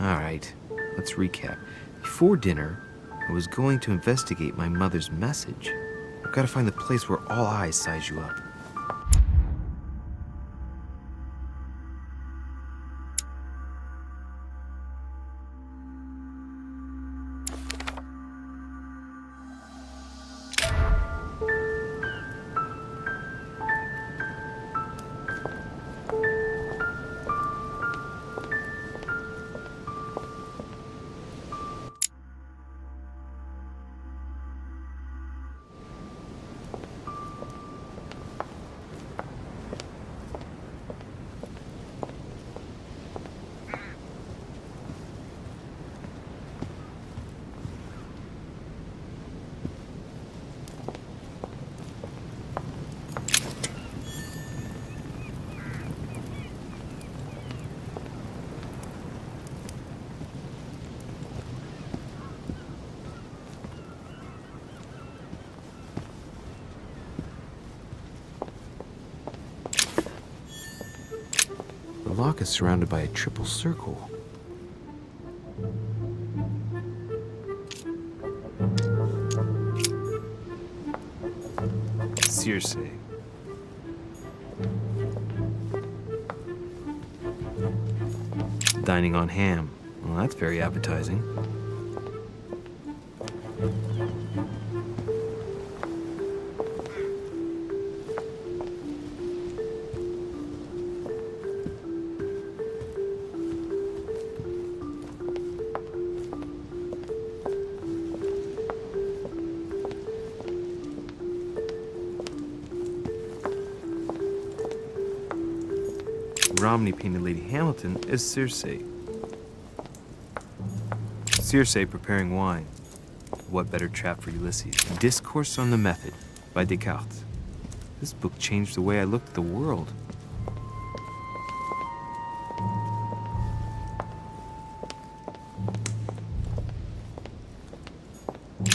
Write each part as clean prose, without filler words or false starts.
Alright, let's recap. Before dinner, I was going to investigate my mother's message. I've got to find the place where all eyes size you up. The lock is surrounded by a triple circle. Circe. Dining on ham. Well, that's very appetizing. Romney painted Lady Hamilton as Circe. Circe preparing wine. What better trap for Ulysses? Discourse on the Method by Descartes. This book changed the way I looked at the world.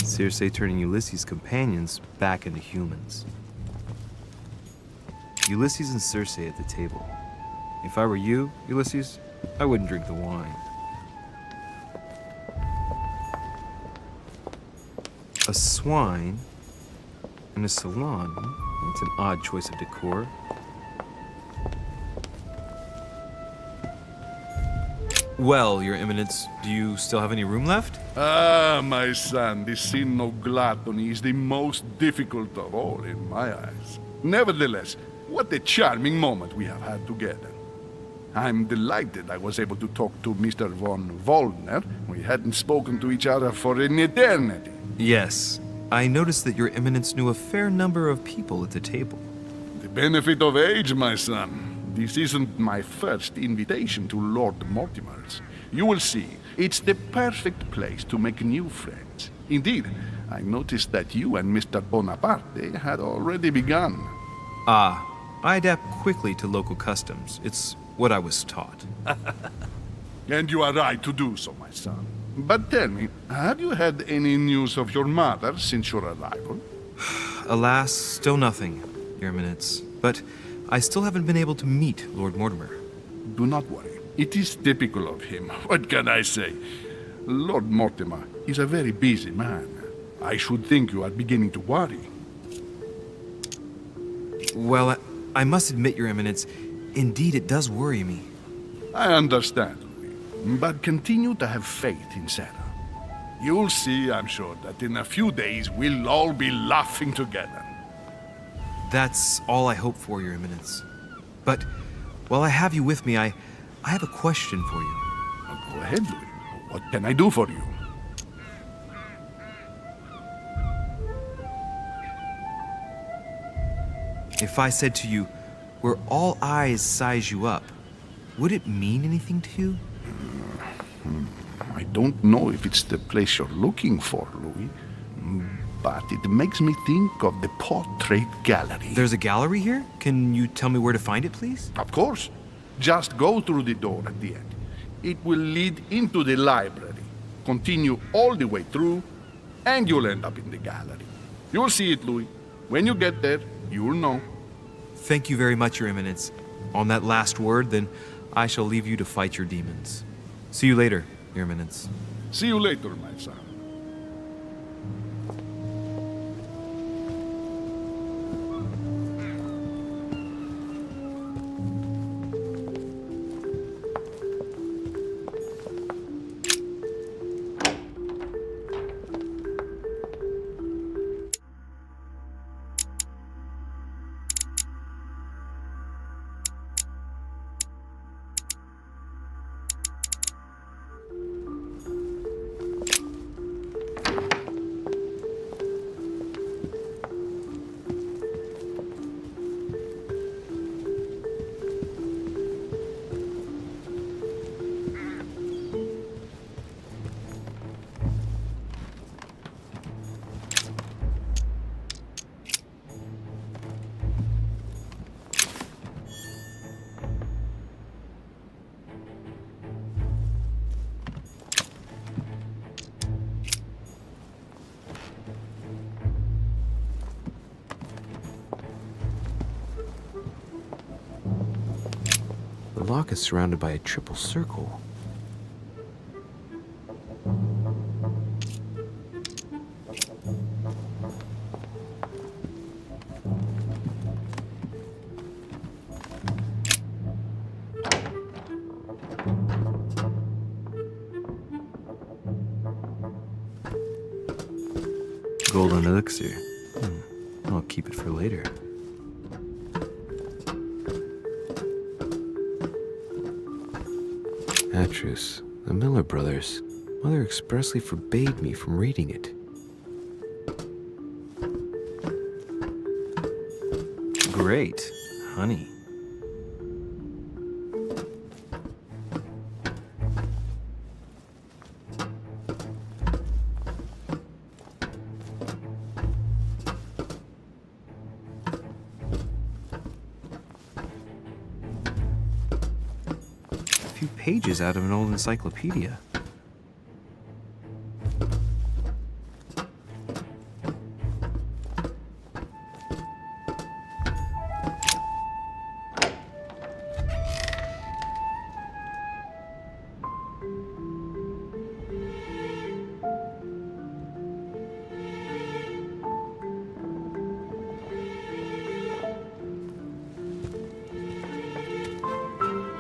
Circe turning Ulysses' companions back into humans. Ulysses and Circe at the table. If I were you, Ulysses, I wouldn't drink the wine. A swine and a salon. That's an odd choice of decor. Well, Your Eminence, do you still have any room left? Ah, my son, the sin of gluttony is the most difficult of all in my eyes. Nevertheless, what a charming moment we have had together. I'm delighted I was able to talk to Mr. von Wollner. We hadn't spoken to each other for an eternity. Yes. I noticed that Your Eminence knew a fair number of people at the table. The benefit of age, my son. This isn't my first invitation to Lord Mortimer's. You will see, it's the perfect place to make new friends. Indeed, I noticed that you and Mr. Bonaparte had already begun. Ah, I adapt quickly to local customs. It's what I was taught. And you are right to do so, my son. But tell me, have you had any news of your mother since your arrival? Alas, still nothing, Your Eminence. But I still haven't been able to meet Lord Mortimer. Do not worry. It is typical of him. What can I say? Lord Mortimer is a very busy man. I should think you are beginning to worry. Well, I must admit, Your Eminence, indeed it does worry me. I understand, Louis, but continue to have faith in Sarah. You'll see, I'm sure, that in a few days we'll all be laughing together. That's all I hope for, Your Eminence. But while I have you with me, I have a question for you. Go ahead, Louis. What can I do for you? If I said to you, where all eyes size you up, would it mean anything to you? I don't know if it's the place you're looking for, Louis, but it makes me think of the portrait gallery. There's a gallery here? Can you tell me where to find it, please? Of course. Just go through the door at the end. It will lead into the library. Continue all the way through, and you'll end up in the gallery. You'll see it, Louis. When you get there, you'll know. Thank you very much, Your Eminence. On that last word, then, I shall leave you to fight your demons. See you later, Your Eminence. See you later, my son. The lock is surrounded by a triple circle. Golden elixir. I'll keep it for later. Atrus, the Miller brothers. Mother expressly forbade me from reading it. Great. Honey. A few pages out of an old encyclopedia.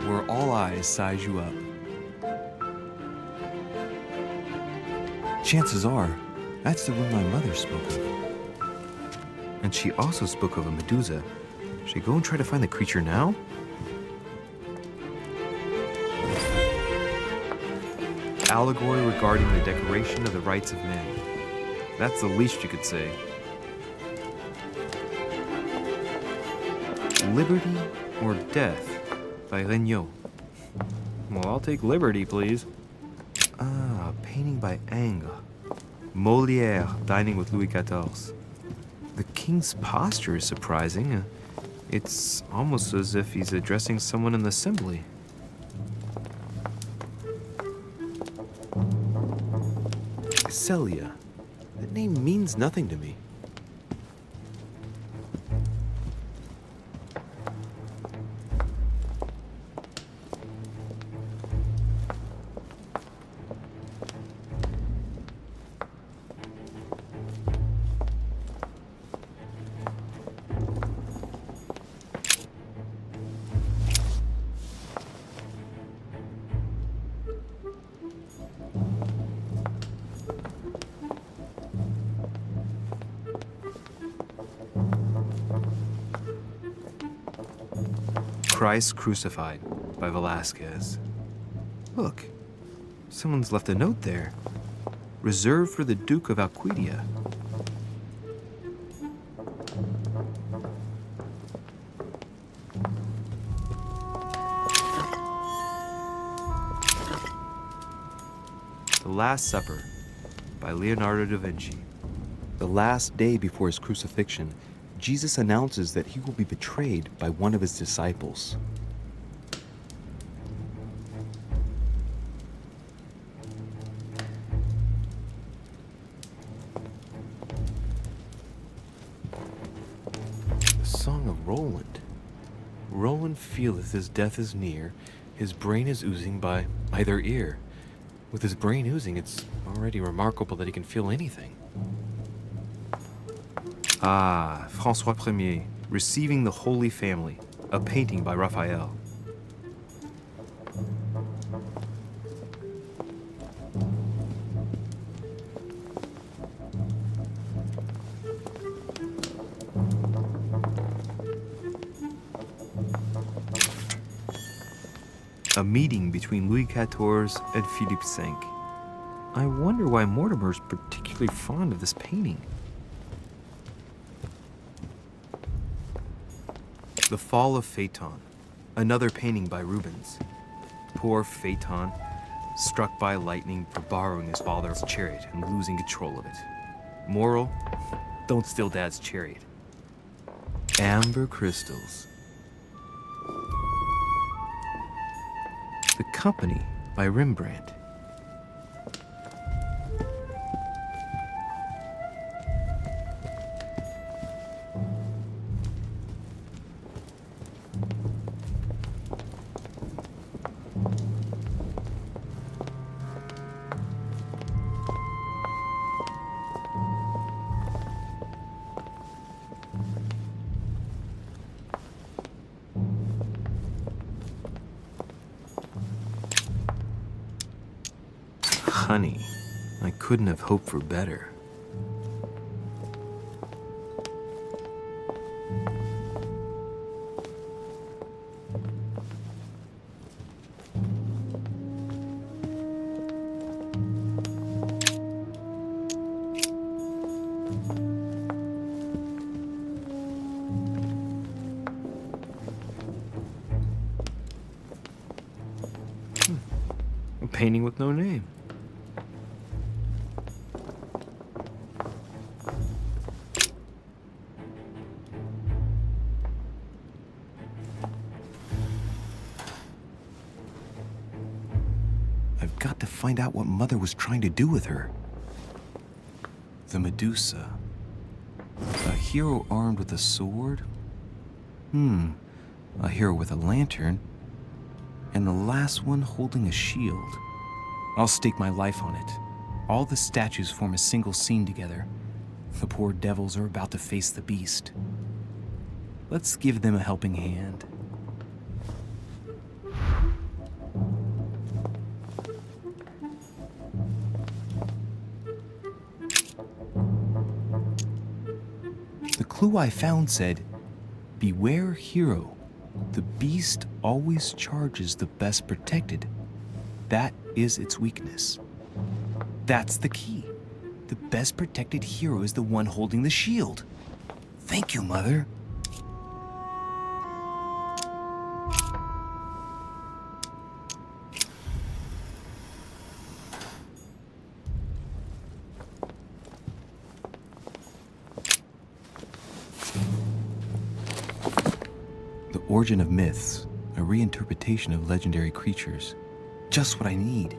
Where all eyes size you up. Chances are, that's the room my mother spoke of. And she also spoke of a Medusa. Should I go and try to find the creature now? Allegory regarding the decoration of the rights of men. That's the least you could say. Liberty or death? By Regnault. Well, I'll take liberty, please. Ah, a painting by Ingres. Molière dining with Louis XIV. The king's posture is surprising. It's almost as if he's addressing someone in the assembly. Celia. That name means nothing to me. Christ Crucified by Velázquez. Look, someone's left a note there. Reserved for the Duke of Alcudia. The Last Supper by Leonardo da Vinci. The last day before his crucifixion, Jesus announces that he will be betrayed by one of his disciples. The Song of Roland. Roland feeleth his death is near, his brain is oozing by either ear. With his brain oozing, it's already remarkable that he can feel anything. Ah, François Ier, Receiving the Holy Family, a painting by Raphael. A meeting between Louis XIV and Philippe V. I wonder why Mortimer's particularly fond of this painting. The Fall of Phaeton, another painting by Rubens. Poor Phaeton, struck by lightning for borrowing his father's chariot and losing control of it. Moral, don't steal Dad's chariot. Amber crystals. The Company by Rembrandt. Honey, I couldn't have hoped for better. A painting with no name. I've got to find out what Mother was trying to do with her. The Medusa. A hero armed with a sword? A hero with a lantern? And the last one holding a shield. I'll stake my life on it. All the statues form a single scene together. The poor devils are about to face the beast. Let's give them a helping hand. The clue I found said, "Beware hero. The beast always charges the best protected. That is its weakness." That's the key. The best protected hero is the one holding the shield. Thank you, Mother. The Origin of Myths, a reinterpretation of legendary creatures. Just what I need.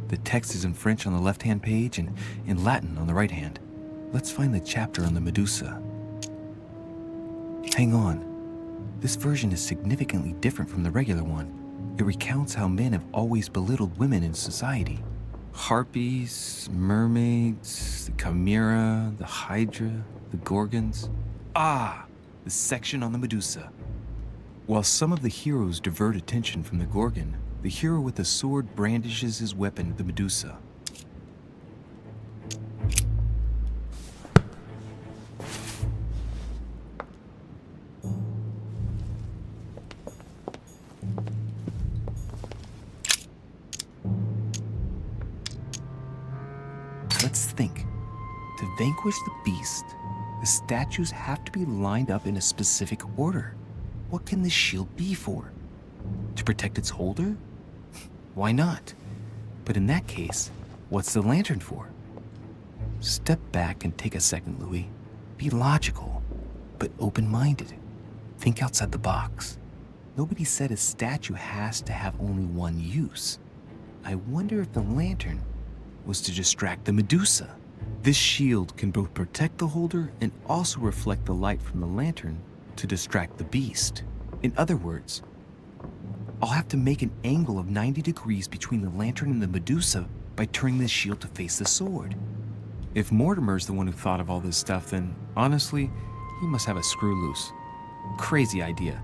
The text is in French on the left-hand page and in Latin on the right hand. Let's find the chapter on the Medusa. Hang on. This version is significantly different from the regular one. It recounts how men have always belittled women in society. Harpies, mermaids, the chimera, the hydra, the gorgons. Ah! The section on the Medusa. While some of the heroes divert attention from the Gorgon, the hero with the sword brandishes his weapon, the Medusa. Let's think. To vanquish the beast, the statues have to be lined up in a specific order. What can this shield be for? To protect its holder? Why not? But in that case, what's the lantern for? Step back and take a second, Louis. Be logical, but open-minded. Think outside the box. Nobody said a statue has to have only one use. I wonder if the lantern was to distract the Medusa. This shield can both protect the holder and also reflect the light from the lantern to distract the beast. In other words, I'll have to make an angle of 90 degrees between the lantern and the Medusa by turning the shield to face the sword. If Mortimer's the one who thought of all this stuff, then honestly, he must have a screw loose. Crazy idea,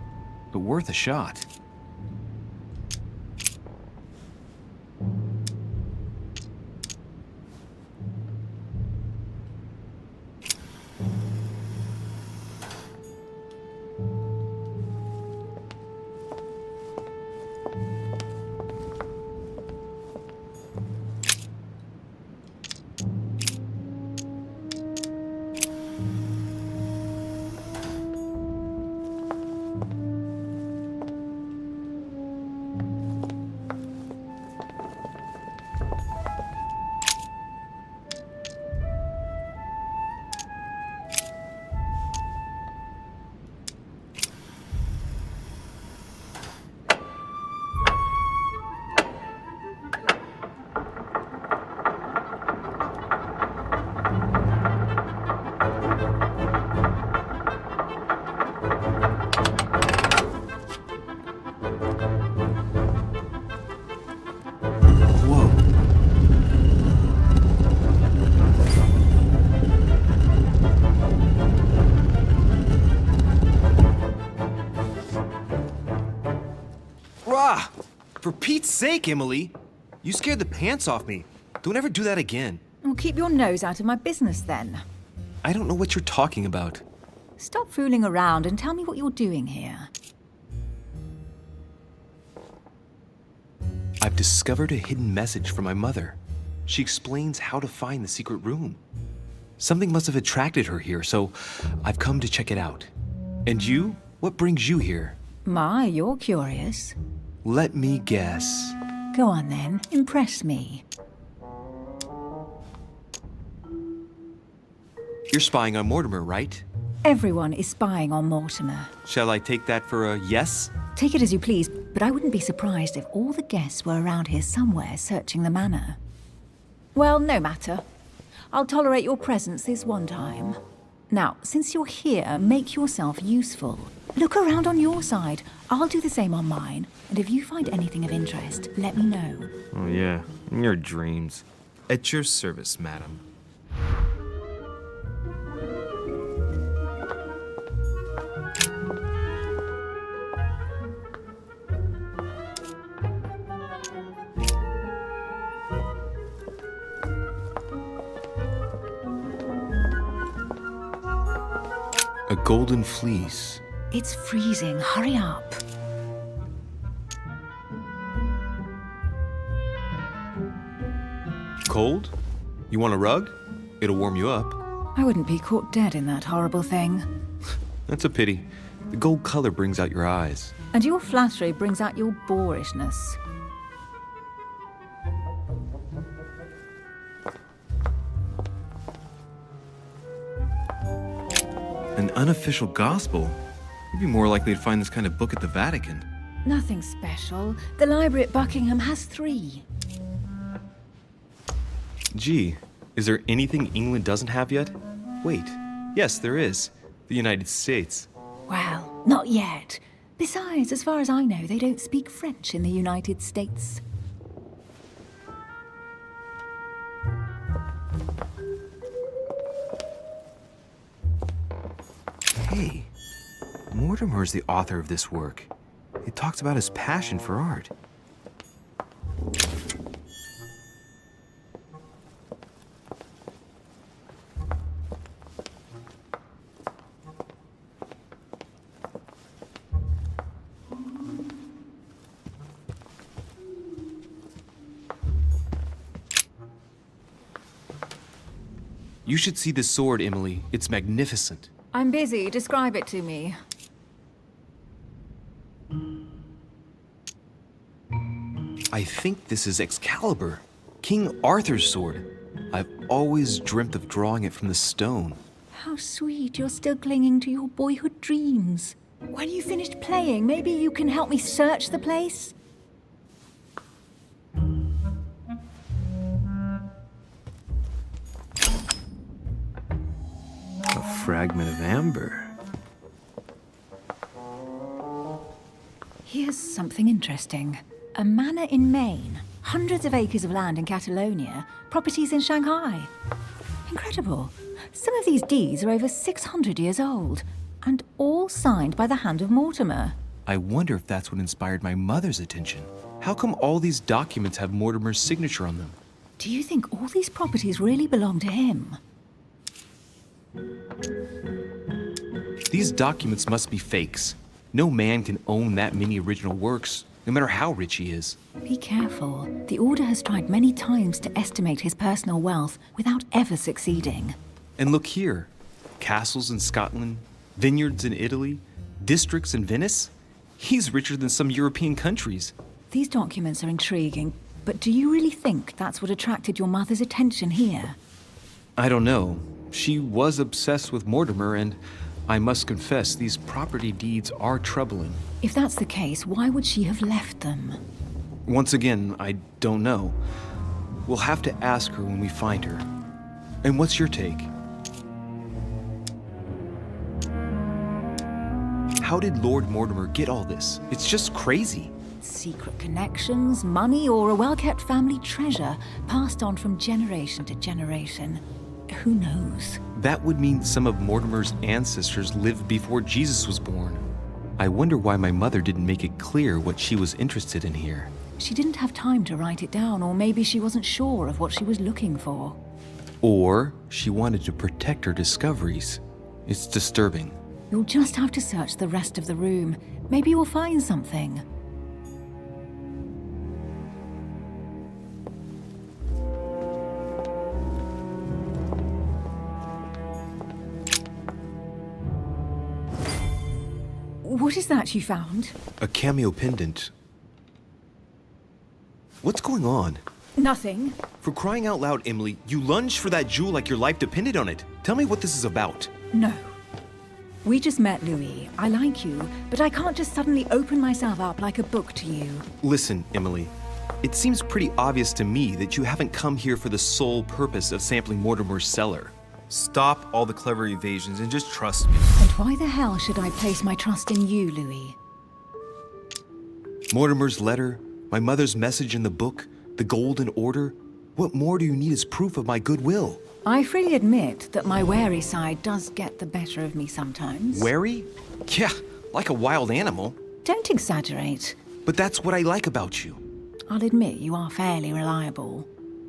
but worth a shot. Rah! For Pete's sake, Emily! You scared the pants off me. Don't ever do that again. Well, keep your nose out of my business then. I don't know what you're talking about. Stop fooling around and tell me what you're doing here. I've discovered a hidden message from my mother. She explains how to find the secret room. Something must have attracted her here, so I've come to check it out. And you? What brings you here? My, you're curious. Let me guess. Go on then, impress me. You're spying on Mortimer, right? Everyone is spying on Mortimer. Shall I take that for a yes? Take it as you please, but I wouldn't be surprised if all the guests were around here somewhere searching the manor. Well, no matter. I'll tolerate your presence this one time. Now, since you're here, make yourself useful. Look around on your side. I'll do the same on mine. And if you find anything of interest, let me know. Oh, yeah. In your dreams. At your service, madam. A golden fleece. It's freezing. Hurry up. Cold? You want a rug? It'll warm you up. I wouldn't be caught dead in that horrible thing. That's a pity. The gold color brings out your eyes. And your flattery brings out your boorishness. An unofficial gospel? You'd be more likely to find this kind of book at the Vatican. Nothing special. The library at Buckingham has 3. Gee, is there anything England doesn't have yet? Wait, yes, there is. The United States. Well, not yet. Besides, as far as I know, they don't speak French in the United States. Hey, Mortimer's the author of this work. It talks about his passion for art. You should see this sword, Emily. It's magnificent. I'm busy. Describe it to me. I think this is Excalibur, King Arthur's sword. I've always dreamt of drawing it from the stone. How sweet. You're still clinging to your boyhood dreams. When you finished playing, maybe you can help me search the place? A fragment of amber. Here Here's something interesting. A manor in Maine, hundreds of acres of land in Catalonia, properties in Shanghai. Incredible. Some of these deeds are over 600 years old, and all signed by the hand of Mortimer. I wonder if that's what inspired my mother's attention. How come all these documents have Mortimer's signature on them? Do you think all these properties really belong to him? These documents must be fakes. No man can own that many original works, no matter how rich he is. Be careful. The Order has tried many times to estimate his personal wealth without ever succeeding. And look here. Castles in Scotland, vineyards in Italy, districts in Venice. He's richer than some European countries. These documents are intriguing, but do you really think that's what attracted your mother's attention here? I don't know. She was obsessed with Mortimer, and I must confess, these property deeds are troubling. If that's the case, why would she have left them? Once again, I don't know. We'll have to ask her when we find her. And what's your take? How did Lord Mortimer get all this? It's just crazy. Secret connections, money, or a well-kept family treasure passed on from generation to generation. Who knows? That would mean some of Mortimer's ancestors lived before Jesus was born. I wonder why my mother didn't make it clear what she was interested in here. She didn't have time to write it down, or maybe she wasn't sure of what she was looking for. Or she wanted to protect her discoveries. It's disturbing. You'll just have to search the rest of the room. Maybe you'll find something. What is that you found? A cameo pendant. What's going on? Nothing. For crying out loud, Emily, you lunged for that jewel like your life depended on it. Tell me what this is about. No. We just met, Louis. I like you, but I can't just suddenly open myself up like a book to you. Listen, Emily. It seems pretty obvious to me that you haven't come here for the sole purpose of sampling Mortimer's cellar. Stop all the clever evasions and just trust me. And why the hell should I place my trust in you, Louis? Mortimer's letter, my mother's message in the book, the Golden Order. What more do you need as proof of my goodwill? I freely admit that my wary side does get the better of me sometimes. Wary? Yeah, like a wild animal. Don't exaggerate. But that's what I like about you. I'll admit you are fairly reliable.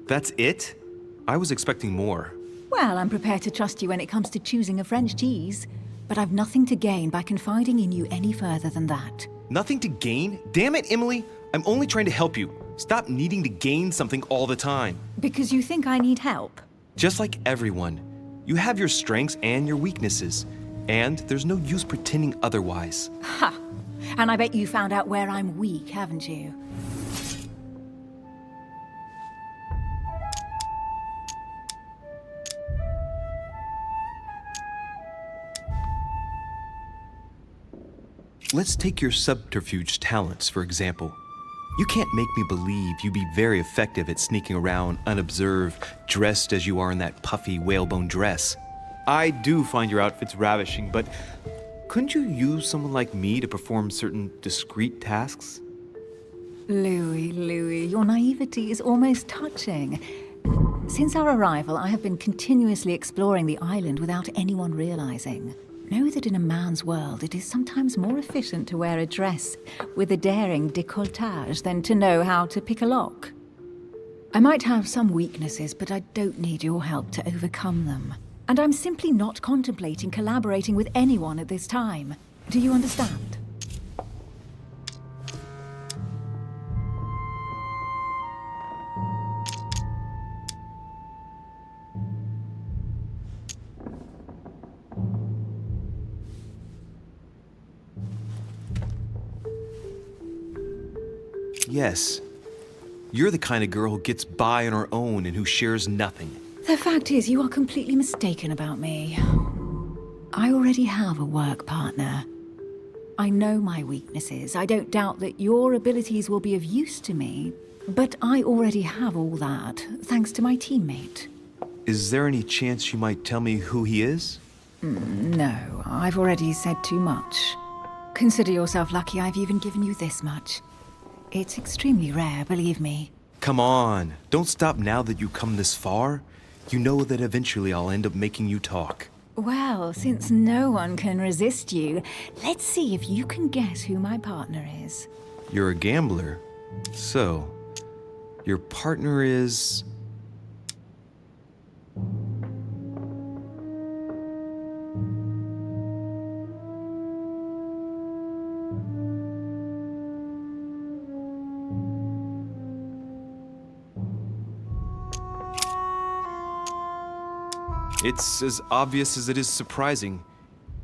That's it? I was expecting more. Well, I'm prepared to trust you when it comes to choosing a French cheese, but I've nothing to gain by confiding in you any further than that. Nothing to gain? Damn it, Emily! I'm only trying to help you. Stop needing to gain something all the time. Because you think I need help? Just like everyone. You have your strengths and your weaknesses, and there's no use pretending otherwise. Ha! And I bet you found out where I'm weak, haven't you? Let's take your subterfuge talents, for example. You can't make me believe you'd be very effective at sneaking around unobserved, dressed as you are in that puffy whalebone dress. I do find your outfits ravishing, but couldn't you use someone like me to perform certain discreet tasks? Louis, your naivety is almost touching. Since our arrival, I have been continuously exploring the island without anyone realizing. Know that in a man's world, it is sometimes more efficient to wear a dress with a daring décolletage than to know how to pick a lock. I might have some weaknesses, but I don't need your help to overcome them. And I'm simply not contemplating collaborating with anyone at this time. Do you understand? Yes. You're the kind of girl who gets by on her own and who shares nothing. The fact is, you are completely mistaken about me. I already have a work partner. I know my weaknesses. I don't doubt that your abilities will be of use to me, but I already have all that, thanks to my teammate. Is there any chance you might tell me who he is? No, I've already said too much. Consider yourself lucky I've even given you this much. It's extremely rare, believe me. Come on, don't stop now that you've come this far. You know that eventually I'll end up making you talk. Well, since no one can resist you, let's see if you can guess who my partner is. You're a gambler. So, your partner is... It's as obvious as it is surprising.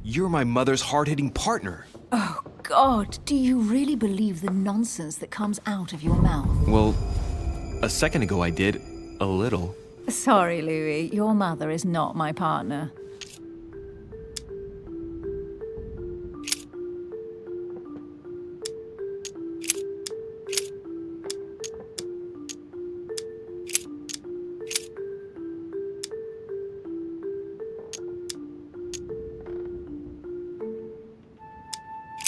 You're my mother's hard-hitting partner. Oh, God, do you really believe the nonsense that comes out of your mouth? Well, a second ago I did. A little. Sorry, Louis, your mother is not my partner.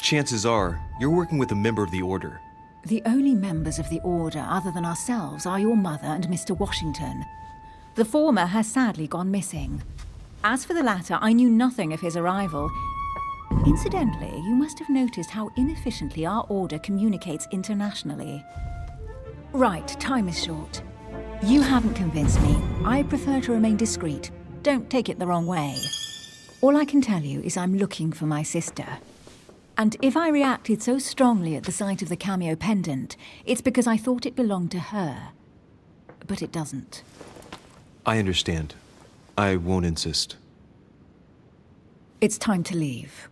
Chances are, you're working with a member of the Order. The only members of the Order other than ourselves are your mother and Mr. Washington. The former has sadly gone missing. As for the latter, I knew nothing of his arrival. Incidentally, you must have noticed how inefficiently our Order communicates internationally. Right, time is short. You haven't convinced me. I prefer to remain discreet. Don't take it the wrong way. All I can tell you is I'm looking for my sister. And if I reacted so strongly at the sight of the cameo pendant, it's because I thought it belonged to her. But it doesn't. I understand. I won't insist. It's time to leave.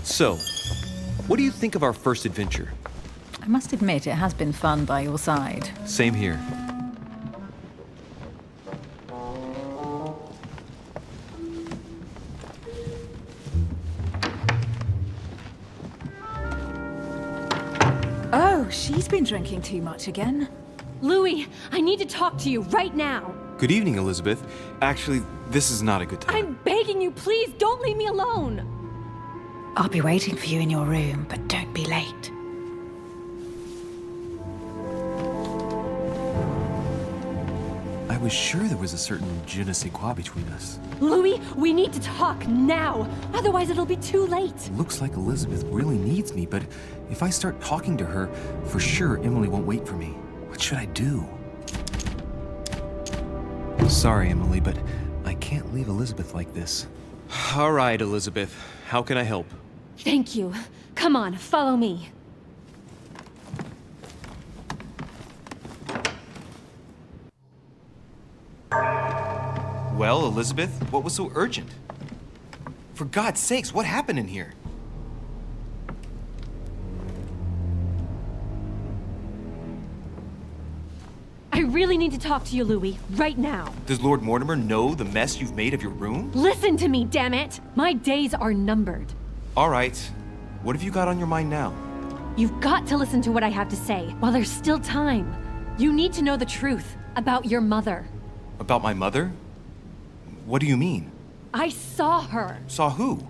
So, what do you think of our first adventure? I must admit, it has been fun by your side. Same here. Oh, she's been drinking too much again. Louis, I need to talk to you right now. Good evening, Elizabeth. Actually, this is not a good time. I'm begging you, please don't leave me alone. I'll be waiting for you in your room, but don't be late. I was sure there was a certain je ne sais quoi between us. Louis, we need to talk now. Otherwise it'll be too late. Looks like Elizabeth really needs me, but if I start talking to her, for sure Emily won't wait for me. What should I do? Sorry, Emily, but I can't leave Elizabeth like this. All right, Elizabeth. How can I help? Thank you. Come on, follow me. Well, Elizabeth, what was so urgent? For God's sakes, what happened in here? I really need to talk to you, Louis, right now. Does Lord Mortimer know the mess you've made of your room? Listen to me, damn it! My days are numbered. All right. What have you got on your mind now? You've got to listen to what I have to say while there's still time. You need to know the truth about your mother. About my mother? What do you mean? I saw her Saw who?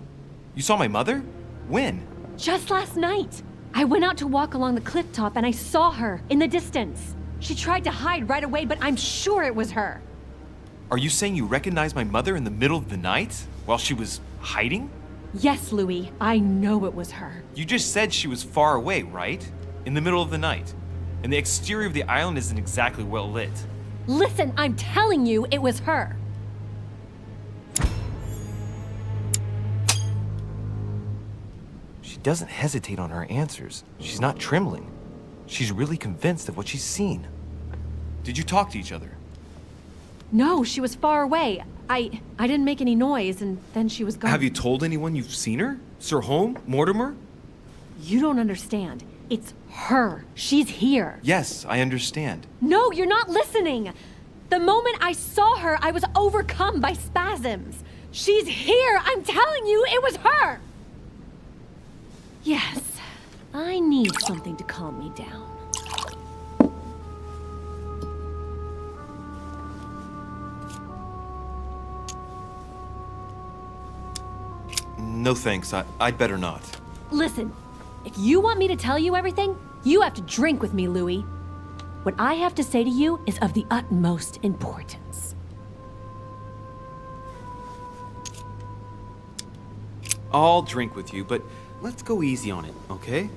You saw my mother? When? just last night. I went out to walk along the cliff top and I saw her in the distance. She tried to hide right away, but I'm sure it was her. Are you saying you recognized my mother in the middle of the night while she was hiding? Yes, Louis, I know it was her. You just said she was far away, right? In the middle of the night. And the exterior of the island isn't exactly well lit. Listen, I'm telling you it was her. She doesn't hesitate on her answers. She's not trembling. She's really convinced of what she's seen. Did you talk to each other? No, she was far away. I didn't make any noise, and then she was gone. Have you told anyone you've seen her? Sir Holm? Mortimer? You don't understand. It's her. She's here. Yes, I understand. No, you're not listening. The moment I saw her, I was overcome by spasms. She's here. I'm telling you, it was her. Yes, I need something to calm me down. No thanks, I'd better not. Listen, if you want me to tell you everything, you have to drink with me, Louis. What I have to say to you is of the utmost importance. I'll drink with you, but let's go easy on it, okay?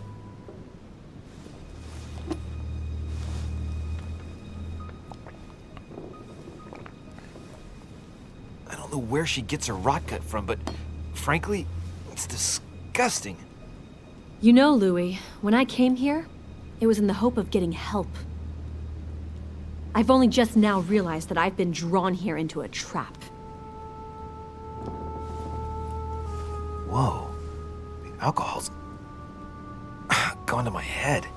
I don't know where she gets her rot gut from, but frankly, it's disgusting. You know, Louis, when I came here, it was in the hope of getting help. I've only just now realized that I've been drawn here into a trap. Whoa. The alcohol's gone to my head.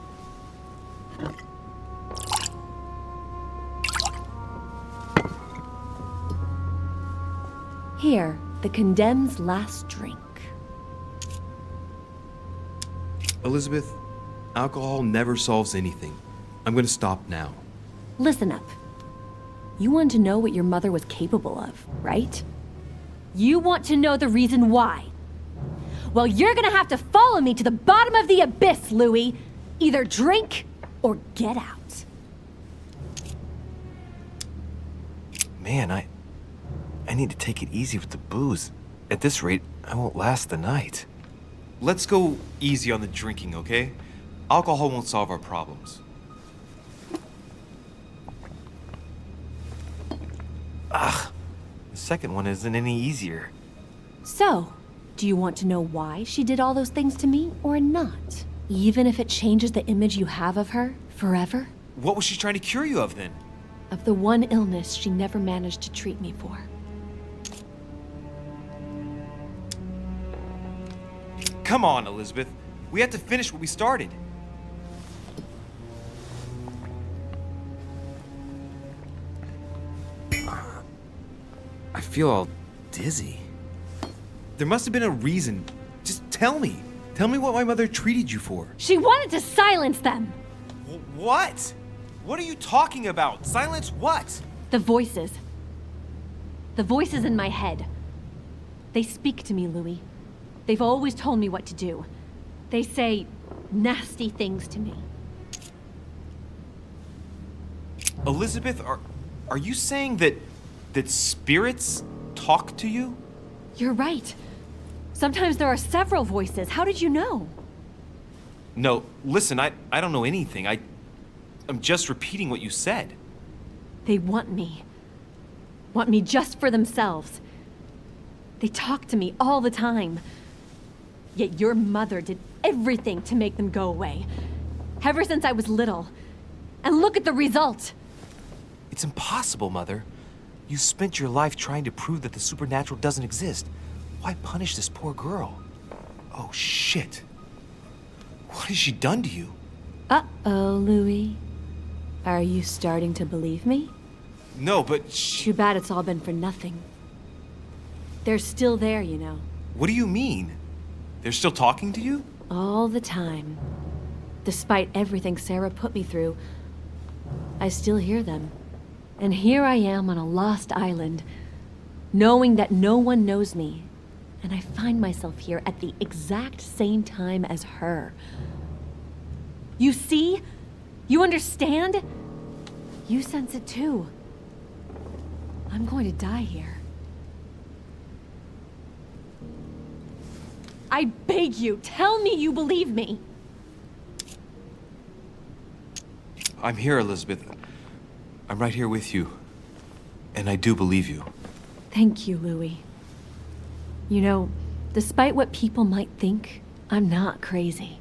Here, the condemned's last drink. Elizabeth, alcohol never solves anything. I'm gonna stop now. Listen up. You want to know what your mother was capable of, right? You want to know the reason why. Well, you're gonna have to follow me to the bottom of the abyss, Louis. Either drink or get out. Man, I need to take it easy with the booze. At this rate, I won't last the night. Let's go easy on the drinking, okay? Alcohol won't solve our problems. Ugh, the second one isn't any easier. So, do you want to know why she did all those things to me or not? Even if it changes the image you have of her forever? What was she trying to cure you of then? Of the one illness she never managed to treat me for. Come on, Elizabeth. We have to finish what we started. I feel all dizzy. There must have been a reason. Just tell me. Tell me what my mother treated you for. She wanted to silence them! What? What are you talking about? Silence what? The voices. The voices in my head. They speak to me, Louis. They've always told me what to do. They say nasty things to me. Elizabeth, are you saying that spirits talk to you? You're right. Sometimes there are several voices. How did you know? No, listen, I don't know anything. I'm just repeating what you said. They want me. Want me just for themselves. They talk to me all the time. Yet your mother did everything to make them go away. Ever since I was little. And look at the result. It's impossible, Mother. You spent your life trying to prove that the supernatural doesn't exist. Why punish this poor girl? Oh, shit. What has she done to you? Uh-oh, Louis. Are you starting to believe me? No, but Too bad it's all been for nothing. They're still there, you know. What do you mean? They're still talking to you? All the time. Despite everything Sarah put me through, I still hear them. And here I am on a lost island, knowing that no one knows me. And I find myself here at the exact same time as her. You see? You understand? You sense it too. I'm going to die here. I beg you, tell me you believe me. I'm here, Elizabeth. I'm right here with you. And I do believe you. Thank you, Louis. You know, despite what people might think, I'm not crazy.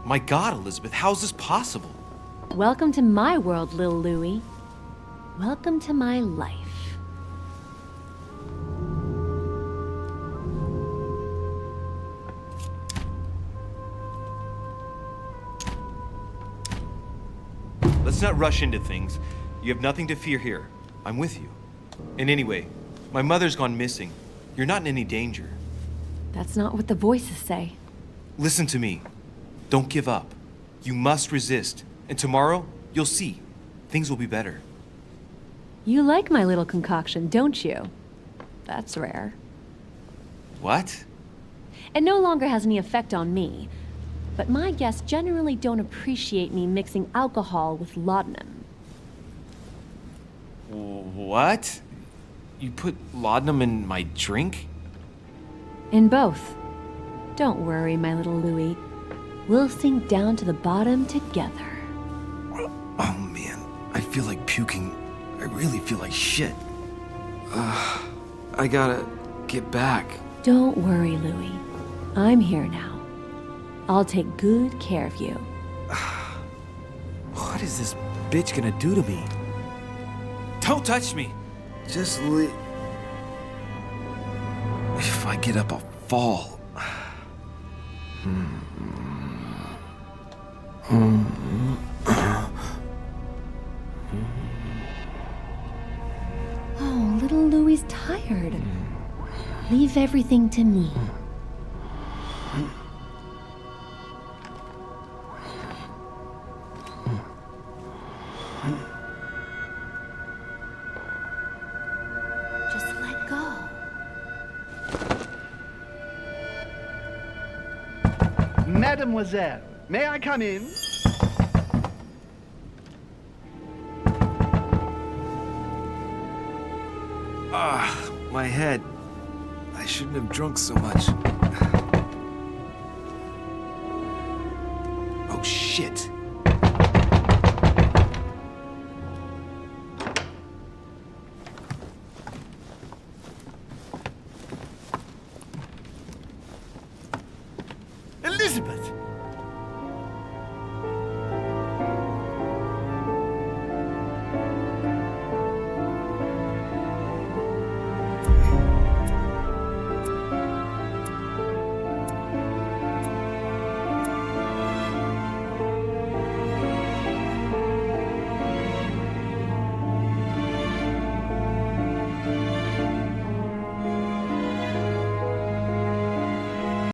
My God, Elizabeth, how is this possible? Welcome to my world, Lil Louis. Welcome to my life. Let's not rush into things. You have nothing to fear here. I'm with you. And anyway, my mother's gone missing. You're not in any danger. That's not what the voices say. Listen to me. Don't give up. You must resist. And tomorrow, you'll see. Things will be better. You like my little concoction, don't you? That's rare. What? It no longer has any effect on me, but my guests generally don't appreciate me mixing alcohol with laudanum. What? You put laudanum in my drink? In both. Don't worry, my little Louie. We'll sink down to the bottom together. Oh man, I feel like puking. I really feel like shit. I gotta get back. Don't worry, Louie. I'm here now. I'll take good care of you. What is this bitch gonna do to me? Don't touch me! Just if I get up, I'll fall. Oh, little Louie's tired. Leave everything to me. Just let go. Mademoiselle, may I come in? My head. I shouldn't have drunk so much. Oh shit.